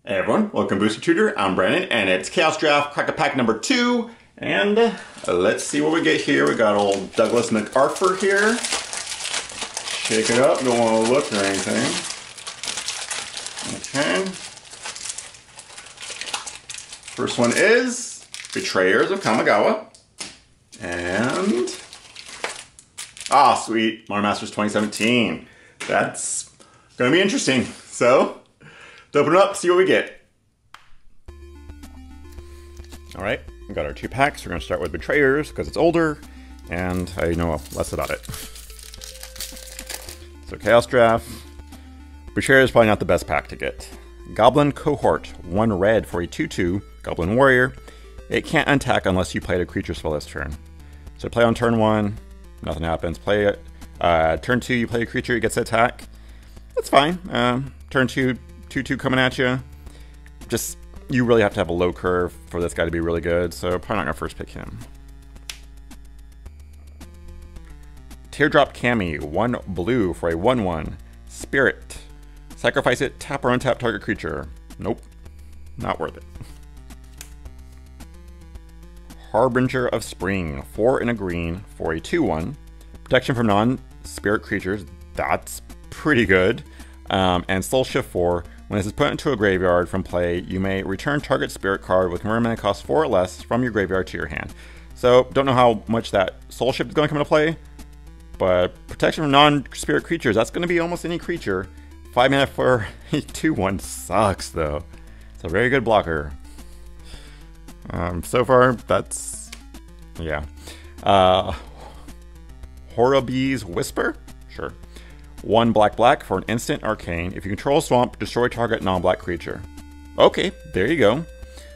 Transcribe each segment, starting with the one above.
Hey everyone, welcome to Booster Tutor. I'm Brandon, and it's Chaos Draft Crack a Pack number 2. And let's see what we get here. We got old Douglas MacArthur here. Shake it up, don't want to look or anything. Okay. First one is Betrayers of Kamigawa. And sweet, Modern Masters 2017. That's gonna be interesting. So, let's open it up, see what we get. Alright, we got our 2 packs. We're going to start with Betrayers because it's older and I know less about it. So Chaos Draft. Betrayers is probably not the best pack to get. Goblin Cohort, 1 red for a 2/2 Goblin Warrior. It can't attack unless you played a creature spell this turn. So play on turn 1, nothing happens. Play it. Turn 2, you play a creature, it gets to attack. That's fine. Turn 2, 2/2 coming at you. Just, you really have to have a low curve for this guy to be really good, so probably not going to first pick him. Teardrop Kami, 1 blue for a 1/1 Spirit. Sacrifice it, tap or untap target creature. Nope, not worth it. Harbinger of Spring, 4 and a green for a 2/1. Protection from non-spirit creatures, that's pretty good. And Soul Shift 4, when this is put into a graveyard from play, you may return target spirit card with converted mana cost 4 or less from your graveyard to your hand. So, don't know how much that Soul Shift is going to come into play, but protection from non-spirit creatures, that's going to be almost any creature. 5 mana for a 2/1 sucks, though. It's a very good blocker. So far, that's... yeah. Horobi's Whisper? Sure. 1 black for an instant arcane. If you control a swamp, destroy target non-black creature. Okay, there you go.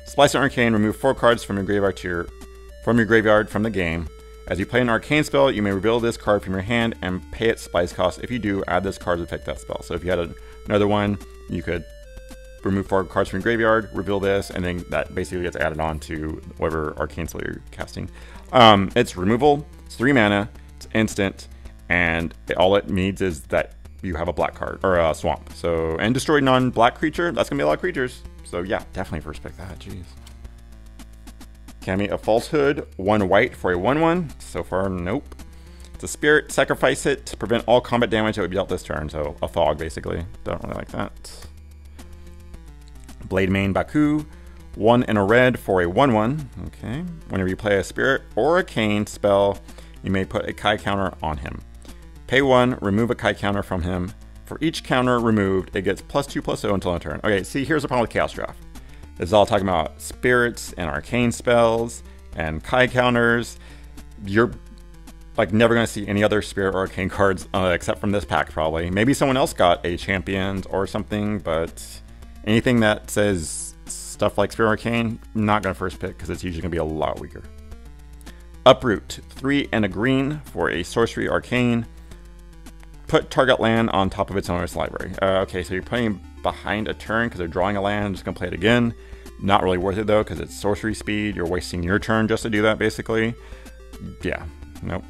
Splice an arcane, remove 4 cards from your graveyard from the game. As you play an arcane spell, you may reveal this card from your hand and pay its splice cost. If you do, add this card to affect that spell. So if you had another one, you could remove 4 cards from your graveyard, reveal this, and then that basically gets added on to whatever arcane spell you're casting. It's removal, it's 3 mana, it's instant, and all it needs is that you have a black card, or a swamp. So, and destroy non-black creature, that's gonna be a lot of creatures. So yeah, definitely first pick that, jeez. Kami of Falsehood, 1 white for a 1/1. So far, nope. It's a spirit, sacrifice it to prevent all combat damage that would be dealt this turn. So a fog, basically. Don't really like that. Blademane Baku, 1 and a red for a 1/1. Okay. Whenever you play a spirit or a cane spell, you may put a Kai counter on him. Pay 1, remove a Kai counter from him. For each counter removed, it gets +2/+0 until end of turn. Okay, see, here's the problem with Chaos Draft. This is all talking about spirits and arcane spells and Kai counters. You're like never going to see any other spirit or arcane cards except from this pack, probably. Maybe someone else got a champion or something, but anything that says stuff like spirit arcane, not going to first pick because it's usually going to be a lot weaker. Uproot, 3 and a green for a sorcery arcane. Put target land on top of its owner's library. Okay, so you're playing behind a turn because they're drawing a land. I'm just going to play it again. Not really worth it though because it's sorcery speed. You're wasting your turn just to do that basically. Yeah, nope.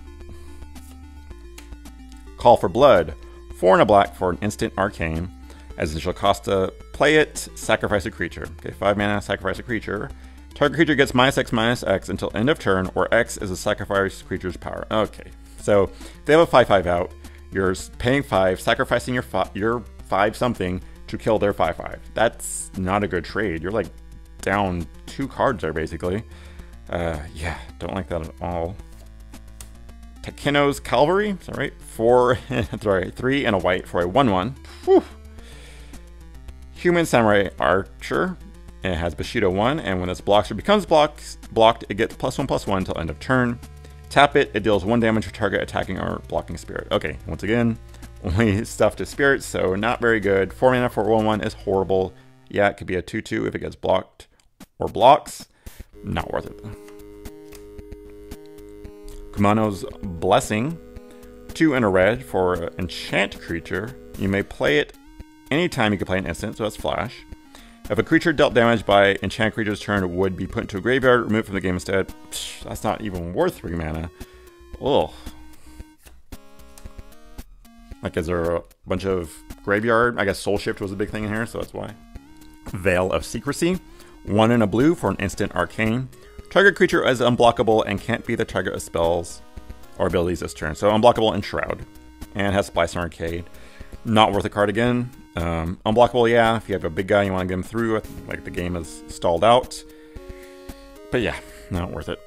Call for Blood, 4 and a black for an instant arcane. As initial cost to play it, sacrifice a creature. Okay, 5 mana, sacrifice a creature. Target creature gets -X/-X until end of turn, or X is a sacrifice creature's power. Okay, so if they have a 5/5 out, you're paying 5, sacrificing your 5 something to kill their 5/5. That's not a good trade. You're like down 2 cards there basically. Yeah, don't like that at all. Takeno's Calvary, is that right? 3 and a white for a 1/1. Whew. Human Samurai Archer. It has Bushido 1, and when this blocks or becomes blocked, it gets +1/+1 until end of turn. Tap it, it deals 1 damage to target attacking or blocking spirit. Okay, once again, only stuff to spirits, so not very good. 4 mana for 1/1 is horrible. Yeah, it could be a 2/2 if it gets blocked or blocks. Not worth it. Kumano's Blessing, 2 and a red for an enchant creature. You may play it anytime you can play an instant, so that's flash. If a creature dealt damage by enchant creature's turn would be put into a graveyard, removed from the game instead. Psh, that's not even worth 3 mana. Ugh. Like, is there a bunch of graveyard? I guess Soul Shift was a big thing in here, so that's why. Veil of Secrecy. 1 and a blue for an instant arcane. Target creature is unblockable and can't be the target of spells or abilities this turn. So unblockable and Shroud. And has Splice and Arcade. Not worth a card again. Unblockable, yeah, if you have a big guy you want to get him through, like the game is stalled out. But yeah, not worth it.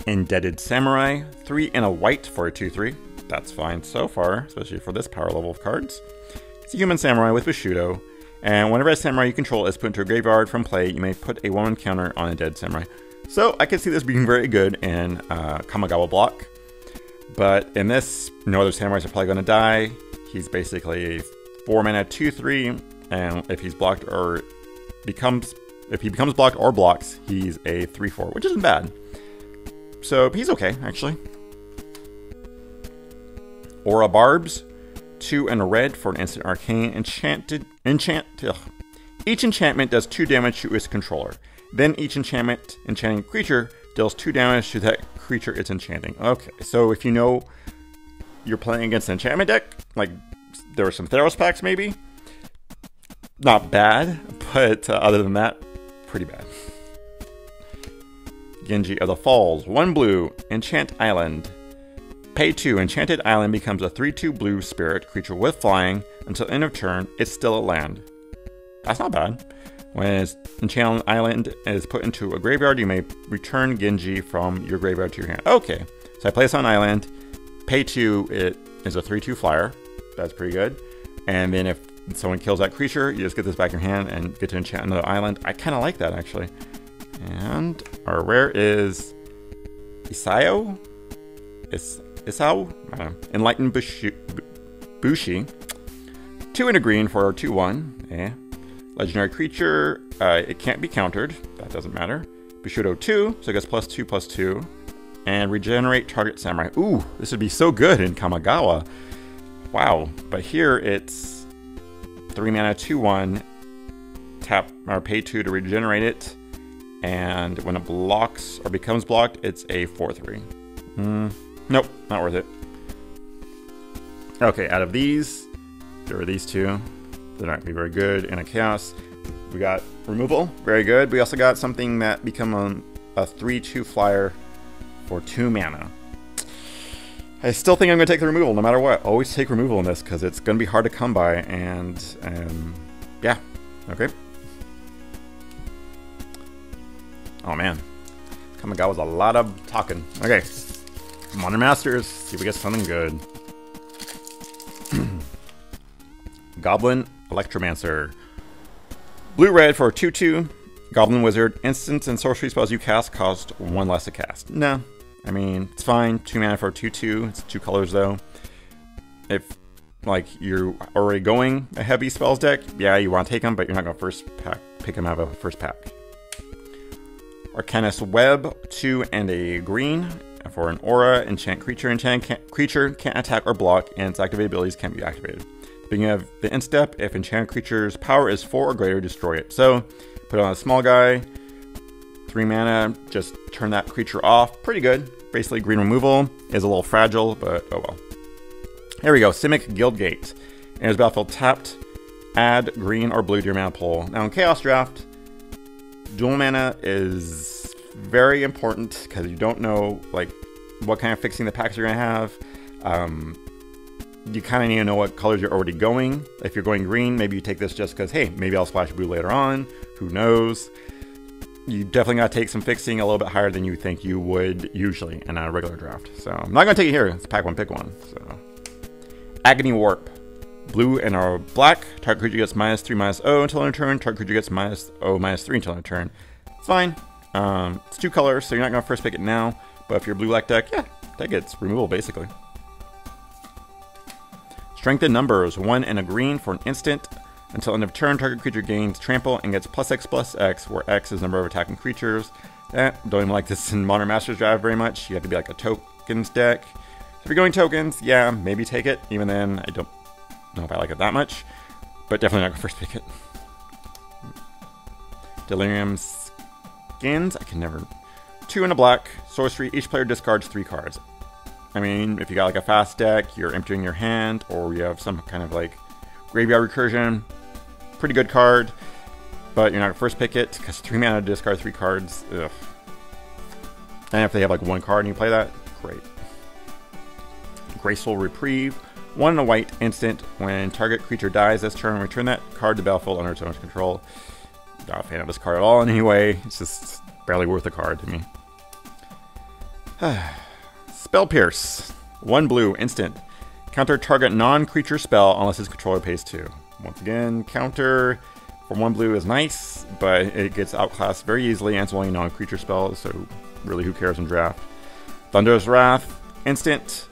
Indebted Samurai, 3 and a white for a 2/3. That's fine so far, especially for this power level of cards. It's a human samurai with Bushido, and whenever a samurai you control is put into a graveyard from play, you may put a 1/1 counter on a dead samurai. So I can see this being very good in Kamigawa block, but in this, no other samurais are probably going to die. He's basically a 4 mana 2/3, and if he's blocked or if he becomes blocked or blocks, he's a 3/4, which isn't bad. So he's okay, actually. Aura Barbs, 2 and a red for an instant arcane. Each enchantment does 2 damage to its controller. Then each enchanting creature deals 2 damage to that creature it's enchanting. Okay, so if you know you're playing against an enchantment deck, like there were some Theros packs maybe, not bad, but other than that, pretty bad. Genji of the Falls, 1 blue, Enchant Island. Pay 2, Enchanted Island becomes a 3/2 blue spirit creature with flying. Until end of turn, it's still a land. That's not bad. When Enchanted Island is put into a graveyard, you may return Genji from your graveyard to your hand. Okay, so I play this on Island. Pay 2, it is a 3/2 flyer. That's pretty good. And then if someone kills that creature, you just get this back in your hand and get to enchant another island. I kind of like that, actually. And our rare is Isao? Isao? I don't know. Enlightened Bushi. 2 and a green for our 2/1. Legendary creature. It can't be countered. That doesn't matter. Bushido 2, so it gets +2/+2. And regenerate target samurai. Ooh, this would be so good in Kamigawa. Wow. But here it's 3 mana 2/1. Tap or pay 2 to regenerate it. And when it blocks or becomes blocked, it's a 4/3. Nope, not worth it. Okay, out of these, there are these two. They're not going to be very good. In a Chaos, we got removal, very good. We also got something that become a 3/2 flyer for 2 mana. I still think I'm going to take the removal no matter what. Always take removal in this because it's going to be hard to come by. And yeah, okay. Oh man, Kamigawa's a lot of talking. Okay, Modern Masters, see if we get something good. Goblin Electromancer. Blue-red for a 2/2. Goblin Wizard. Instants and sorcery spells you cast cost 1 less to cast. No, I mean, it's fine. 2 mana for a 2/2. It's 2 colors though. If like you're already going a heavy spells deck, yeah, you want to take them, but you're not going to pick them out of a first pack. Arcanist Web, 2 and a green for an aura. Enchant creature. Enchant creature can't attack or block, and its activated abilities can't be activated. Beginning of the end step, if enchanted creature's power is 4 or greater, destroy it. So, put it on a small guy, 3 mana, just turn that creature off. Pretty good. Basically, green removal is a little fragile, but oh well. Here we go, Simic Guildgate. Enters battlefield tapped, add green or blue to your mana pool. Now in Chaos Draft, dual mana is very important because you don't know like what kind of fixing the packs you're gonna have. You kind of need to know what colors you're already going. If you're going green, maybe you take this just because, hey, maybe I'll splash blue later on. Who knows? You definitely got to take some fixing a little bit higher than you think you would usually in a regular draft. So I'm not going to take it here. It's pack one, pick one. So Agony Warp. Blue and a black. Target creature gets -3/-0 until end of turn. Target creature gets -0/-3 until end of turn. It's fine. It's 2 colors, so you're not going to first pick it now. But if you're blue-black deck, yeah, that gets removal basically. Strength in Numbers, 1 and a green for an instant. Until end of turn, target creature gains trample and gets +X/+X, where X is the number of attacking creatures. Don't even like this in Modern Masters Draft very much. You have to be like a tokens deck. So if you're going tokens, yeah, maybe take it. Even then, I don't know if I like it that much. But definitely not going to first pick it. Delirium Skins, I can never... 2 and a black, sorcery, each player discards 3 cards. I mean, if you got like a fast deck, you're emptying your hand, or you have some kind of like graveyard recursion, pretty good card, but you're not gonna first pick it because 3 mana to discard 3 cards. Ugh. And if they have like 1 card and you play that, great. Graceful Reprieve. 1 and a white instant. When target creature dies this turn, return that card to battlefield under its owner's control. Not a fan of this card at all anyway. It's just barely worth a card to me. Spell Pierce. 1 blue instant. Counter target non-creature spell unless its controller pays 2. Once again, counter for 1 blue is nice, but it gets outclassed very easily and it's only non-creature spells, so really who cares in draft. Thunderous Wrath. Instant.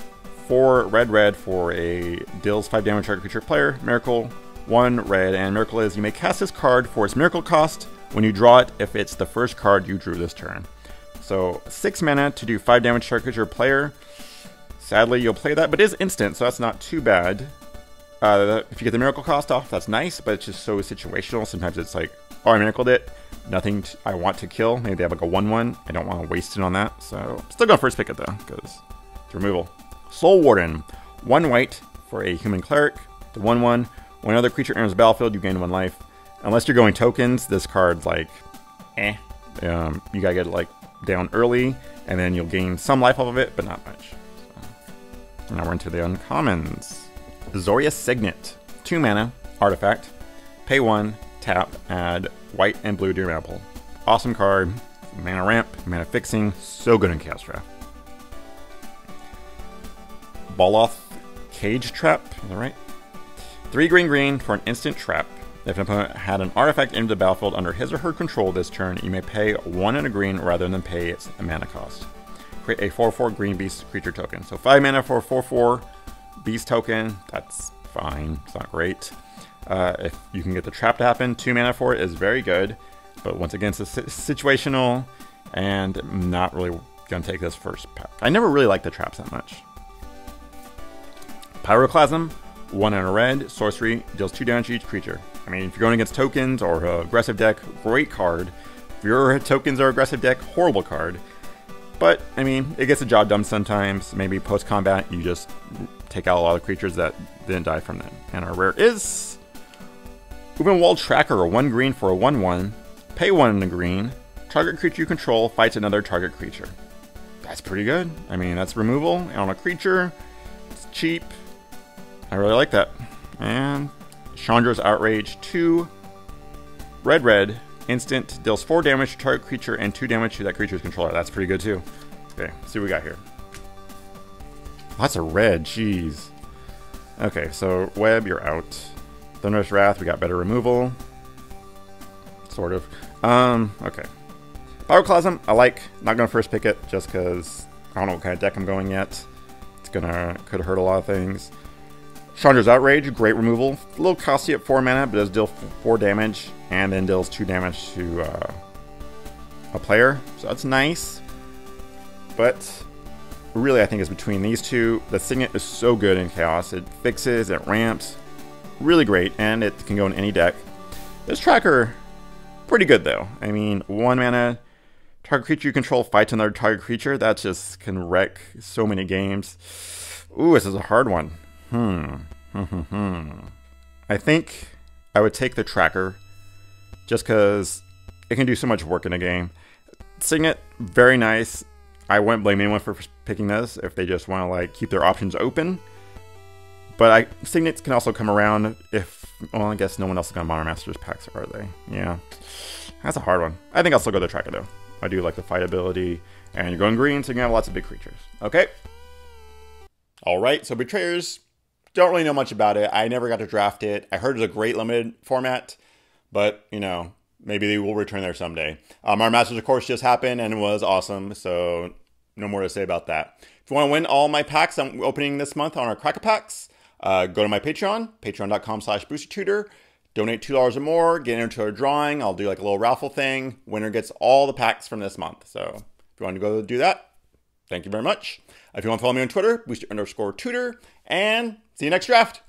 4 red for a deals 5 damage target creature player. Miracle. 1 red, and Miracle is you may cast this card for its miracle cost when you draw it if it's the first card you drew this turn. So 6 mana to do 5 damage target creature player. Sadly, you'll play that, but it is instant, so that's not too bad. If you get the miracle cost off, that's nice, but it's just so situational. Sometimes it's like, oh, I miracled it. Nothing I want to kill. Maybe they have like a 1/1. I don't want to waste it on that, so still gonna first pick it though, because it's removal. Soul Warden. 1 white for a human cleric. The 1/1. When another creature enters the battlefield, you gain 1 life. Unless you're going tokens, this card's like, eh. You gotta get it like down early, and then you'll gain some life off of it, but not much. So, now we're into the uncommons. Azorius Signet. 2 mana, artifact. Pay 1, tap, add white and blue to your mana pool. Awesome card. Mana ramp, mana fixing, so good in Chaos Draft. Baloth Cage Trap, is that right? 3 green for an instant trap. If an opponent had an artifact into the battlefield under his or her control this turn, you may pay 1 and a green rather than pay its mana cost. Create a 4/4 green beast creature token. So 5 mana for a 4/4 beast token, that's fine, it's not great. If you can get the trap to happen, 2 mana for it is very good, but once again, it's situational, and I'm not really gonna take this first pack. I never really liked the traps that much. Pyroclasm. 1 and a red, sorcery, deals 2 damage to each creature. I mean, if you're going against tokens or aggressive deck, great card. If your tokens are aggressive deck, horrible card. But, I mean, it gets the job done sometimes. Maybe post-combat, you just take out a lot of creatures that didn't die from them. And our rare is Ulvenwald Tracker, 1 green for a 1/1. Pay 1 and a green. Target creature you control fights another target creature. That's pretty good. I mean, that's removal on a creature. It's cheap. I really like that. And Chandra's Outrage. 2 red, instant, deals 4 damage to target creature and 2 damage to that creature's controller. That's pretty good too. Okay, let's see what we got here. Lots of red, jeez. Okay, so Web, you're out. Thunderous Wrath, we got better removal. Sort of. Okay. Pyroclasm, I like. Not gonna first pick it just because I don't know what kind of deck I'm going yet. It's could hurt a lot of things. Chandra's Outrage, great removal. A little costly at 4 mana, but does deal 4 damage, and then deals 2 damage to a player. So that's nice. But really, I think it's between these two. The Signet is so good in Chaos. It fixes, it ramps. Really great, and it can go in any deck. This Tracker, pretty good though. I mean, 1 mana, target creature you control fights another target creature. That just can wreck so many games. Ooh, this is a hard one. I think I would take the Tracker just because it can do so much work in a game. Signet, very nice. I wouldn't blame anyone for picking this if they just want to like keep their options open. But Signets can also come around if, well, I guess no one else is going to Modern Masters packs, are they? Yeah, that's a hard one. I think I'll still go the Tracker though. I do like the fight ability, and you're going green, so you can have lots of big creatures. Okay. All right, so Betrayers. Don't really know much about it. I never got to draft it. I heard it's a great limited format, but, you know, maybe they will return there someday. Our Masters, of course, just happened and was awesome, so no more to say about that. If you want to win all my packs I'm opening this month on our Cracker Packs, go to my Patreon, patreon.com/BoosterTutor. Donate $2 or more, get into a drawing. I'll do like a little raffle thing. Winner gets all the packs from this month. So if you want to go do that, thank you very much. If you want to follow me on Twitter, Booster_Tutor, and see you next draft.